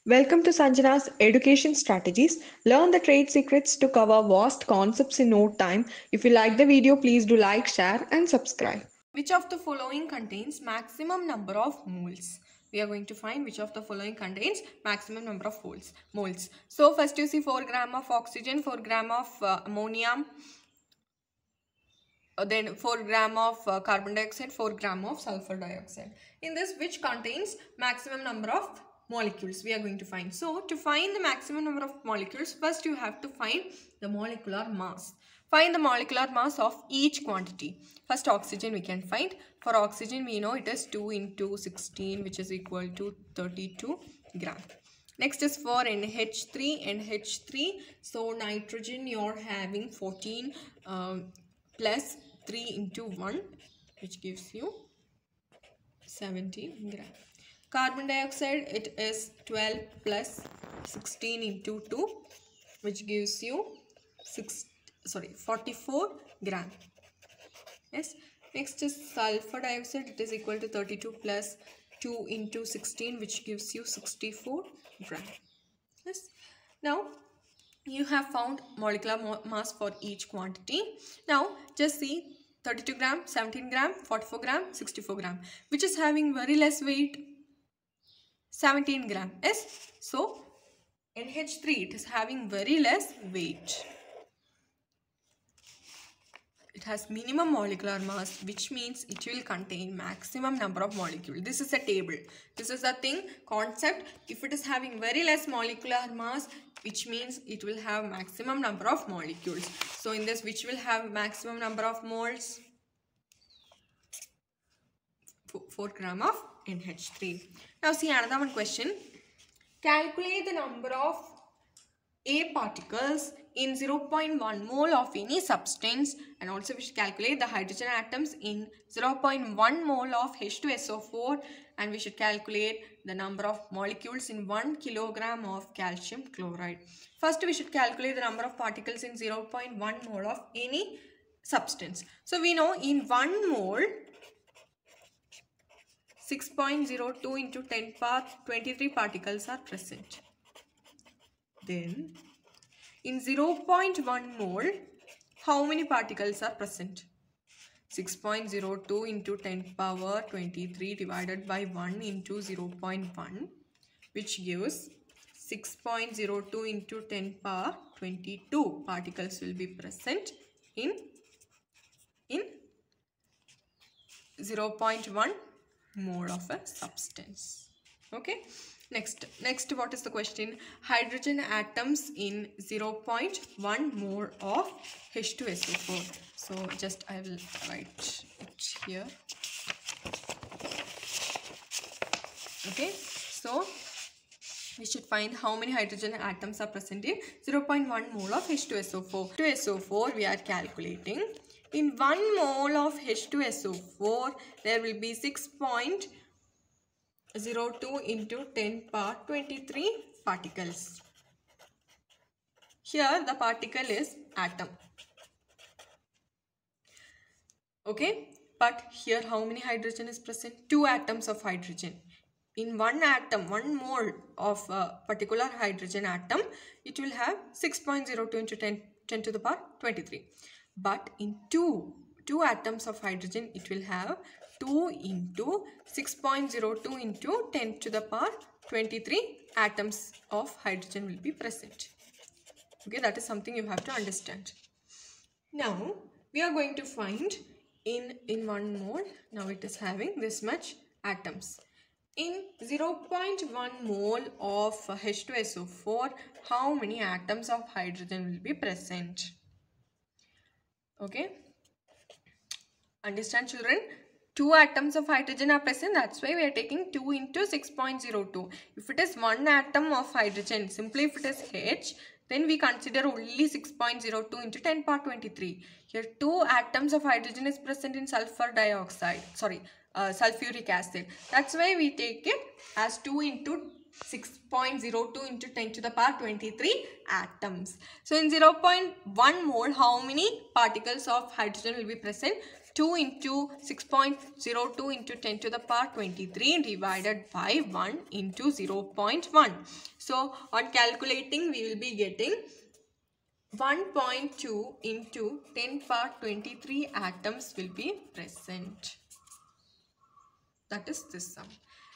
Welcome to Sanjana's Education Strategies. Learn the trade secrets to cover vast concepts in no time. If you like the video, please do like, share and subscribe. Which of the following contains maximum number of moles? We are going to find which of the following contains maximum number of moles. So first you see 4 gram of oxygen, 4 gram of ammonia, then 4 gram of carbon dioxide, 4 gram of sulfur dioxide. In this, which contains maximum number of molecules we are going to find. So to find the maximum number of molecules, first you have to find the molecular mass. Find the molecular mass of each quantity. First oxygen we can find. For oxygen we know it is 2 into 16 which is equal to 32 gram. Next is for NH3. So nitrogen you're having 14 plus 3 into 1 which gives you 17 gram. Carbon dioxide it is 12 plus 16 into 2 which gives you 44 gram. Yes. Next is sulfur dioxide, it is equal to 32 plus 2 into 16 which gives you 64 gram. Yes. Now you have found molecular mass for each quantity. Now just see 32 gram, 17 gram, 44 gram, 64 gram. Which is having very less weight? 17 gram. Yes. So NH3 it is having very less weight. It has minimum molecular mass, which means it will contain maximum number of molecules. This is a table. This is a concept. If it is having very less molecular mass, which means it will have maximum number of molecules. So in this, which will have maximum number of moles? 4 gram of NH3. Now see another one question. Calculate the number of A particles in 0.1 mole of any substance, and also we should calculate the hydrogen atoms in 0.1 mole of H2SO4, and we should calculate the number of molecules in 1 kilogram of calcium chloride. First we should calculate the number of particles in 0.1 mole of any substance. So we know in 1 mole 6.02 into 10 power 23 particles are present. Then in 0.1 mole, how many particles are present? 6.02 into 10 power 23 divided by 1 into 0.1, which gives 6.02 into 10 power 22 particles will be present in 0.1 mole of a substance. Okay. Next, what is the question? Hydrogen atoms in 0.1 mole of H2SO4. So just I will write it here. Okay. So we should find how many hydrogen atoms are present in 0.1 mole of H2SO4. H2SO4 we are calculating. In 1 mole of H2SO4 there will be 6.02 into 10 power 23 particles. Here the particle is atom. Okay, but here how many hydrogen is present? 2 atoms of hydrogen. In 1 atom, 1 mole of a particular hydrogen atom, it will have 6.02 into 10 to the power 23. But in 2 atoms of hydrogen, it will have 2 into 6.02 into 10 to the power 23 atoms of hydrogen will be present. Okay, that is something you have to understand. Now, we are going to find in 1 mole, now it is having this much atoms. In 0.1 mole of H2SO4, how many atoms of hydrogen will be present? Okay. Understand, children? 2 atoms of hydrogen are present. That's why we are taking 2 into 6.02. If it is 1 atom of hydrogen, simply if it is H, then we consider only 6.02 into 10 power 23. Here 2 atoms of hydrogen is present in sulfuric acid. That's why we take it as 2 into 6.02 into 10 to the power 23 atoms. So in 0.1 mole, how many particles of hydrogen will be present? 2 into 6.02 into 10 to the power 23 divided by 1 into 0.1. So on calculating we will be getting 1.2 into 10 power 23 atoms will be present. That is this sum.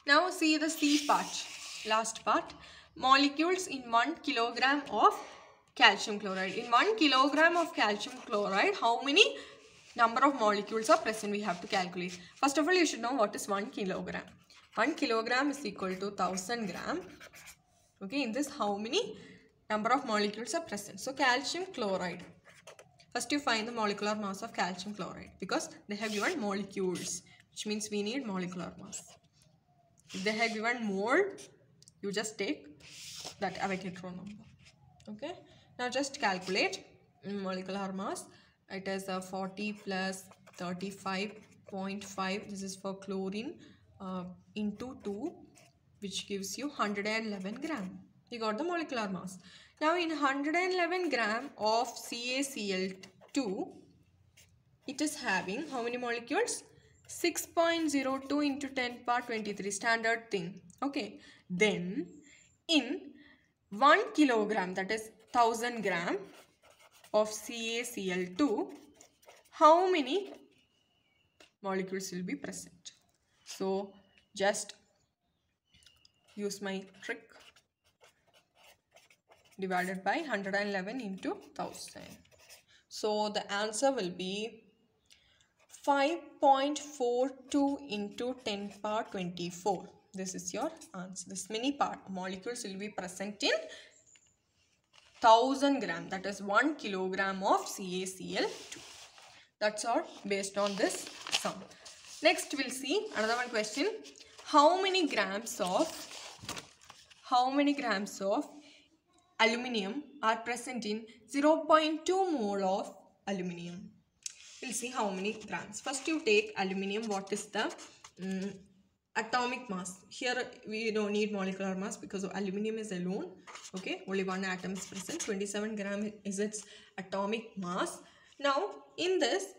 Now see the C part, last part. Molecules in 1 kilogram of calcium chloride. In 1 kilogram of calcium chloride, how many number of molecules are present we have to calculate. First of all, you should know what is 1 kilogram. 1 kilogram is equal to 1000 gram. Okay, in this how many number of molecules are present. So calcium chloride. First you find the molecular mass of calcium chloride because they have given molecules, which means we need molecular mass. If they have given mole, you just take that Avogadro number. Okay, now just calculate molecular mass. It is 40 plus 35.5. This is for chlorine into 2, which gives you 111 gram. You got the molecular mass. Now in 111 gram of CaCl2, it is having how many molecules? 6.02 into 10 power 23, standard thing. Okay, then in 1 kilogram, that is 1000 gram of CaCl2, how many molecules will be present? So just use my trick, divided by 111 into 1000. So the answer will be 5.42 into 10 power 24. This is your answer. This many molecules will be present in 1000 gram, that is 1 kilogram of CaCl2. That's all based on this sum. Next we'll see another one question. How many grams of aluminium are present in 0.2 mole of aluminium? We'll see how many grams. First you take aluminium. What is the atomic mass? Here we don't need molecular mass because aluminium is alone. Okay, only one atom is present. 27 gram is its atomic mass. Now in this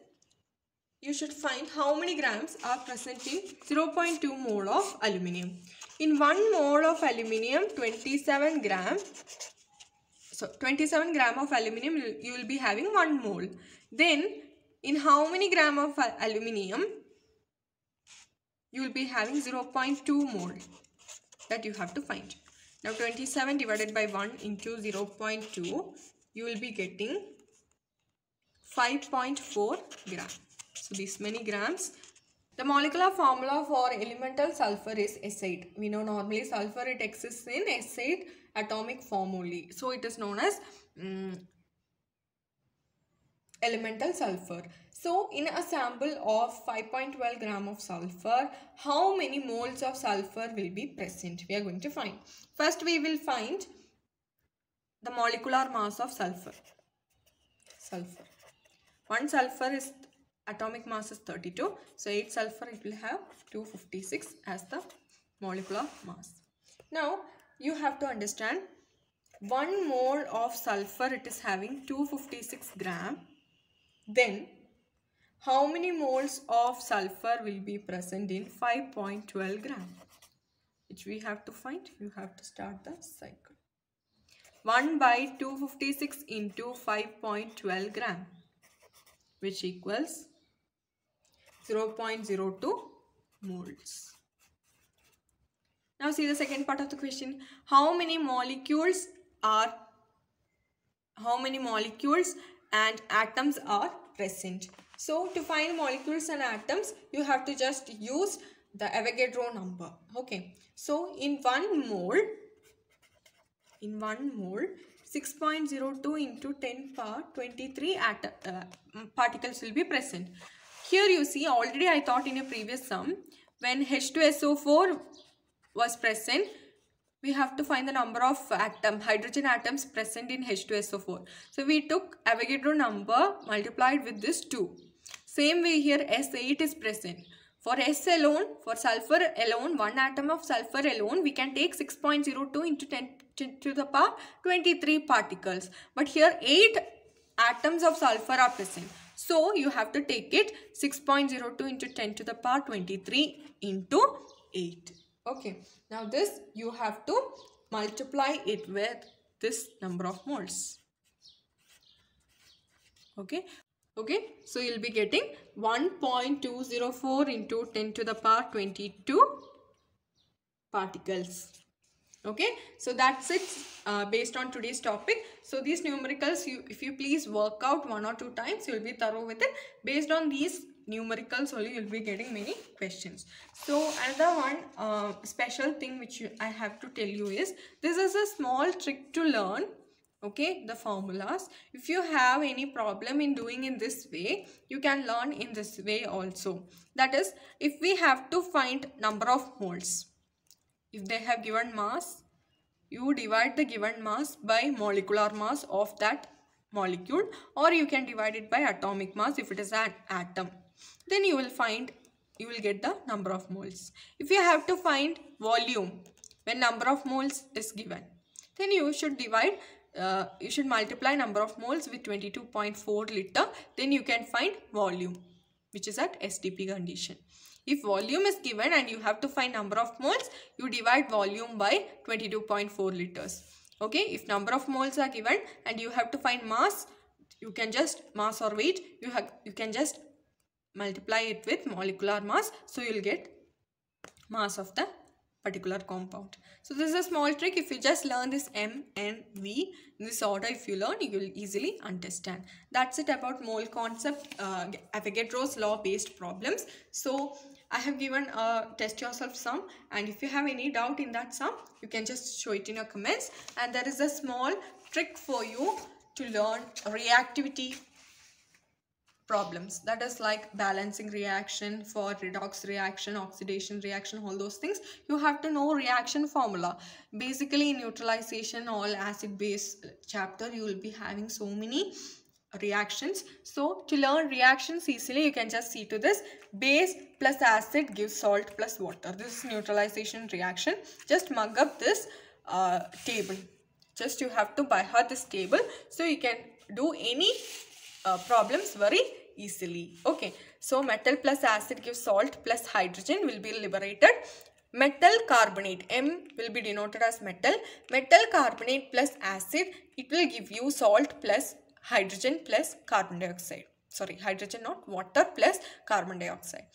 you should find how many grams are present in 0.2 mole of aluminium. In 1 mole of aluminium, 27 gram. So 27 gram of aluminium you will be having 1 mole. Then in how many gram of aluminium you will be having 0.2 mole, that you have to find. Now 27 divided by 1 into 0.2, you will be getting 5.4 gram. So these many grams. The molecular formula for elemental sulfur is S8. We know normally sulfur, it exists in S8 atomic form only. So it is known as elemental sulfur. So in a sample of 5.12 gram of sulfur, how many moles of sulfur will be present? We are going to find. First we will find the molecular mass of sulfur. One sulfur is atomic mass is 32. So 8 sulfur it will have 256 as the molecular mass. Now you have to understand 1 mole of sulfur it is having 256 gram. Then how many moles of sulfur will be present in 5.12 gram? Which we have to find. You have to start the cycle. 1 by 256 into 5.12 gram, which equals 0.02 moles. Now see the second part of the question. How many molecules and atoms are present? So to find molecules and atoms, you have to just use the Avogadro number. Okay. So in 1 mole, 6.02 into 10 power 23 particles will be present. Here you see, already I taught in a previous sum, when H2SO4 was present, we have to find the number of hydrogen atoms present in H2SO4. So we took Avogadro number multiplied with this 2. Same way here S8 is present. For S alone, for sulfur alone, 1 atom of sulfur alone, we can take 6.02 into 10 to the power 23 particles. But here 8 atoms of sulfur are present. So you have to take it 6.02 into 10 to the power 23 into 8. Okay, now this you have to multiply it with this number of moles. Okay, so you'll be getting 1.204 into 10 to the power 22 particles. Okay, so that's it based on today's topic. So these numericals, if you please work out 1 or 2 times, you'll be thorough with it. Based on these numericals only, you'll be getting many questions. So another one special thing which I have to tell you is, this is a small trick to learn. Okay, the formulas. If you have any problem in doing in this way, you can learn in this way also. That is, if we have to find number of moles, if they have given mass, you divide the given mass by molecular mass of that molecule, or you can divide it by atomic mass if it is an atom. Then you will get the number of moles. If you have to find volume when number of moles is given, then you should divide you should multiply number of moles with 22.4 liter. Then you can find volume, which is at SDP condition. If volume is given and you have to find number of moles, you divide volume by 22.4 liters. Okay, if number of moles are given and you have to find mass, you can just mass or weight, you can just multiply it with molecular mass. So you will get mass of the particular compound. So this is a small trick. If you just learn this M, N, V in this order, if you learn, you will easily understand. That's it about mole concept, Avogadro's law based problems. So I have given a test yourself sum, and if you have any doubt in that sum, you can just show it in your comments. And there is a small trick for you to learn reactivity problems, that is like balancing reaction, for redox reaction, oxidation reaction, all those things. You have to know reaction formula. Basically in neutralization, all acid base chapter, you will be having so many reactions. So to learn reactions easily, you can just see to this: base plus acid gives salt plus water. This is neutralization reaction. Just mug up this table. Just you have to by heart this table, so you can do any problems very easily. Okay, so metal plus acid gives salt plus hydrogen will be liberated. Metal carbonate, M will be denoted as metal. Metal carbonate plus acid, it will give you salt plus hydrogen plus carbon dioxide. Sorry, hydrogen not water plus carbon dioxide.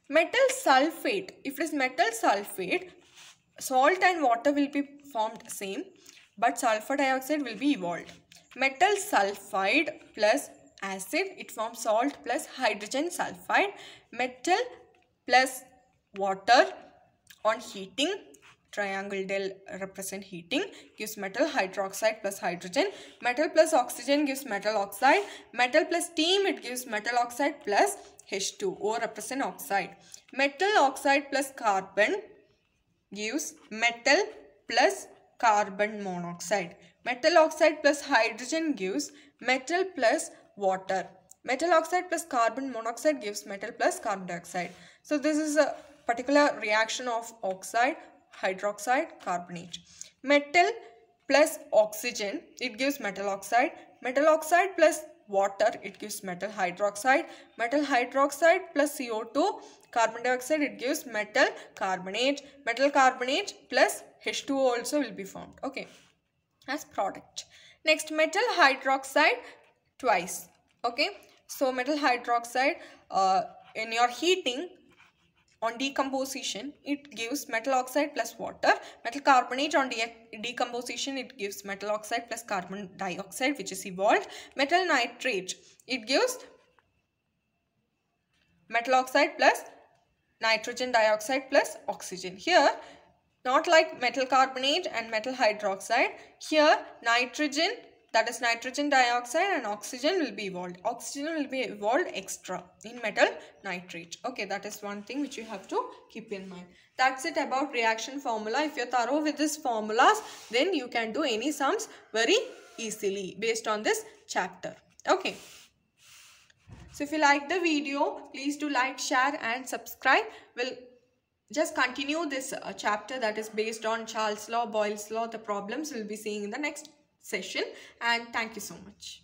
Metal sulfate, if it is metal sulfate, salt and water will be formed same, but sulfur dioxide will be evolved. Metal sulfide plus acid, it forms salt plus hydrogen sulfide. Metal plus water on heating, triangle del represent heating, gives metal hydroxide plus hydrogen. Metal plus oxygen gives metal oxide. Metal plus steam, it gives metal oxide plus H2O represent oxide. Metal oxide plus carbon gives metal plus carbon monoxide. Metal oxide plus hydrogen gives metal plus water. Metal oxide plus carbon monoxide gives metal plus carbon dioxide. So this is a particular reaction of oxide, hydroxide, carbonate. Metal plus oxygen, it gives metal oxide. Metal oxide plus water, it gives metal hydroxide. Metal hydroxide plus CO2, carbon dioxide, it gives metal carbonate. Metal carbonate plus H2O also will be formed. Okay, as product. Next, metal hydroxide twice. Okay, so metal hydroxide in your heating, on decomposition, it gives metal oxide plus water. Metal carbonate on decomposition, it gives metal oxide plus carbon dioxide, which is evolved. Metal nitrate, it gives metal oxide plus nitrogen dioxide plus oxygen. Here, not like metal carbonate and metal hydroxide, here nitrogen, that is nitrogen dioxide, and oxygen will be evolved. Oxygen will be evolved extra in metal nitrate. Okay, that is one thing which you have to keep in mind. That's it about reaction formula. If you're thorough with these formulas, then you can do any sums very easily based on this chapter. Okay. So if you like the video, please do like, share and subscribe. We'll just continue this chapter that is based on Charles' law, Boyle's law. The problems we'll be seeing in the next session, and thank you so much.